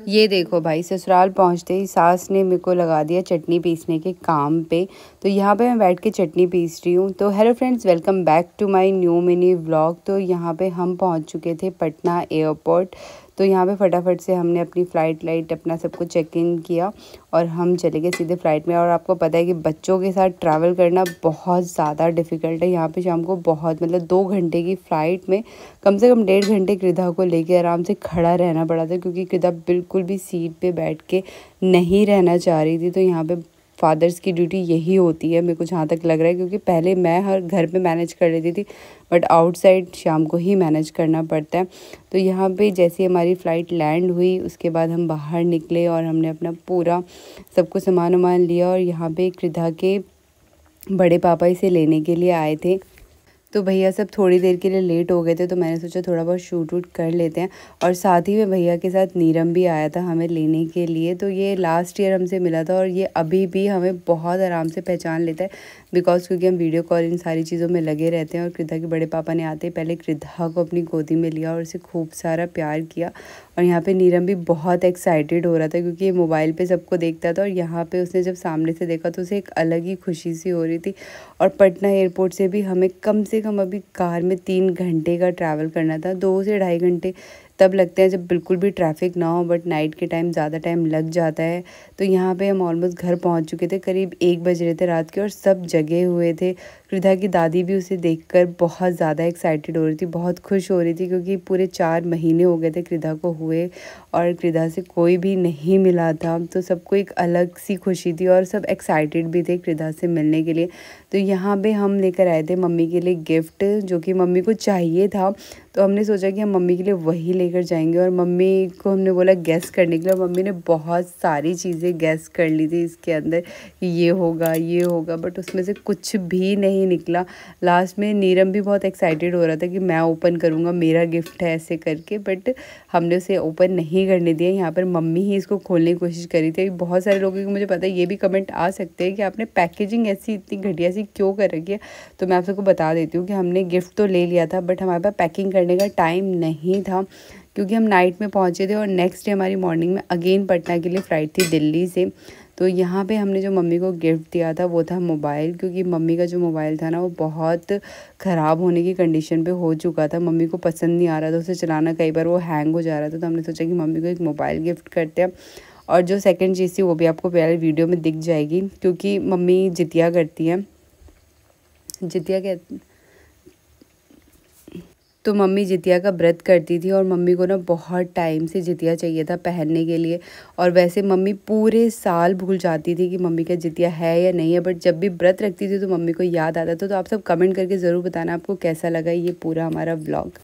ये देखो भाई, ससुराल पहुंचते ही सास ने मेरे को लगा दिया चटनी पीसने के काम पे। तो यहाँ पे मैं बैठ के चटनी पीस रही हूँ। तो hello friends, welcome back to my new mini vlog. तो यहाँ पे हम पहुँच चुके थे पटना एयरपोर्ट। तो यहाँ पे फटाफट से हमने अपनी फ़्लाइट लाइट अपना सब कुछ चेक इन किया और हम चले गए सीधे फ़्लाइट में। और आपको पता है कि बच्चों के साथ ट्रैवल करना बहुत ज़्यादा डिफ़िकल्ट है। यहाँ पे शाम को बहुत मतलब 2 घंटे की फ़्लाइट में कम से कम 1.5 घंटे कृदा को लेके आराम से खड़ा रहना पड़ा था, क्योंकि कृदा बिल्कुल भी सीट पे बैठ के नहीं रहना चाह रही थी। तो यहाँ पे फादर्स की ड्यूटी यही होती है, मेरे को जहाँ तक लग रहा है, क्योंकि पहले मैं हर घर पे मैनेज कर लेती थी, बट आउटसाइड शाम को ही मैनेज करना पड़ता है। तो यहाँ पे जैसे हमारी फ़्लाइट लैंड हुई उसके बाद हम बाहर निकले और हमने अपना पूरा सब कुछ सामान वामान लिया। और यहाँ पे कृदा के बड़े पापा इसे लेने के लिए आए थे। तो भैया सब थोड़ी देर के लिए लेट हो गए थे, तो मैंने सोचा थोड़ा बहुत शूट वूट कर लेते हैं। और साथ ही में भैया के साथ नीरम भी आया था हमें लेने के लिए। तो ये लास्ट ईयर हमसे मिला था और ये अभी भी हमें बहुत आराम से पहचान लेता है, बिकॉज क्योंकि हम वीडियो कॉल इन सारी चीज़ों में लगे रहते हैं। और कृदा के बड़े पापा ने आते ही पहले कृदा को अपनी गोदी में लिया और उसे खूब सारा प्यार किया। और यहाँ पे नीरम भी बहुत एक्साइटेड हो रहा था, क्योंकि ये मोबाइल पे सबको देखता था और यहाँ पे उसने जब सामने से देखा तो उसे एक अलग ही खुशी सी हो रही थी। और पटना एयरपोर्ट से भी हमें कम से कम अभी कार में 3 घंटे का ट्रैवल करना था। 2 से ढाई घंटे तब लगते हैं जब बिल्कुल भी ट्रैफिक ना हो, बट नाइट के टाइम ज़्यादा टाइम लग जाता है। तो यहाँ पे हम ऑलमोस्ट घर पहुँच चुके थे, करीब 1 बज रहे थे रात के, और सब जगे हुए थे। कृदा की दादी भी उसे देखकर बहुत ज़्यादा एक्साइटेड हो रही थी, बहुत खुश हो रही थी, क्योंकि पूरे 4 महीने हो गए थे कृदा को हुए और कृदा से कोई भी नहीं मिला था। तो सबको एक अलग सी खुशी थी और सब एक्साइटेड भी थे कृदा से मिलने के लिए। तो यहाँ पे हम लेकर आए थे मम्मी के लिए गिफ्ट, जो कि मम्मी को चाहिए था। तो हमने सोचा कि हम मम्मी के लिए वही लेकर जाएंगे। और मम्मी को हमने बोला गैस करने के लिए, और मम्मी ने बहुत सारी चीज़ें गैस कर ली थी इसके अंदर कि ये होगा, बट उसमें से कुछ भी नहीं निकला। लास्ट में नीरम भी बहुत एक्साइटेड हो रहा था कि मैं ओपन करूँगा, मेरा गिफ्ट है ऐसे करके, बट हमने उसे ओपन नहीं करने दिया। यहाँ पर मम्मी ही इसको खोलने की कोशिश करी थी। बहुत सारे लोगों को मुझे पता है ये भी कमेंट आ सकते हैं कि आपने पैकेजिंग ऐसी इतनी घटिया सी क्यों कर रखी है। तो मैं आप सबको बता देती हूँ कि हमने गिफ्ट तो ले लिया था, बट हमारे पास पैकिंग करने का टाइम नहीं था, क्योंकि हम नाइट में पहुँचे थे और नेक्स्ट डे हमारी मॉर्निंग में अगेन पटना के लिए फ़्लाइट थी दिल्ली से। तो यहाँ पे हमने जो मम्मी को गिफ्ट दिया था वो था मोबाइल, क्योंकि मम्मी का जो मोबाइल था ना वो बहुत ख़राब होने की कंडीशन पे हो चुका था। मम्मी को पसंद नहीं आ रहा था उसे चलाना, कई बार वो हैंग हो जा रहा था। तो हमने सोचा कि मम्मी को एक मोबाइल गिफ्ट करते हैं। और जो सेकंड चीज़ थी वो भी आपको पहले वीडियो में दिख जाएगी, क्योंकि मम्मी जितिया करती हैं। जितिया क्या, तो मम्मी जितिया का व्रत करती थी और मम्मी को ना बहुत टाइम से जितिया चाहिए था पहनने के लिए। और वैसे मम्मी पूरे साल भूल जाती थी कि मम्मी का जितिया है या नहीं है, बट जब भी व्रत रखती थी तो मम्मी को याद आता था। तो आप सब कमेंट करके ज़रूर बताना आपको कैसा लगा ये पूरा हमारा व्लॉग।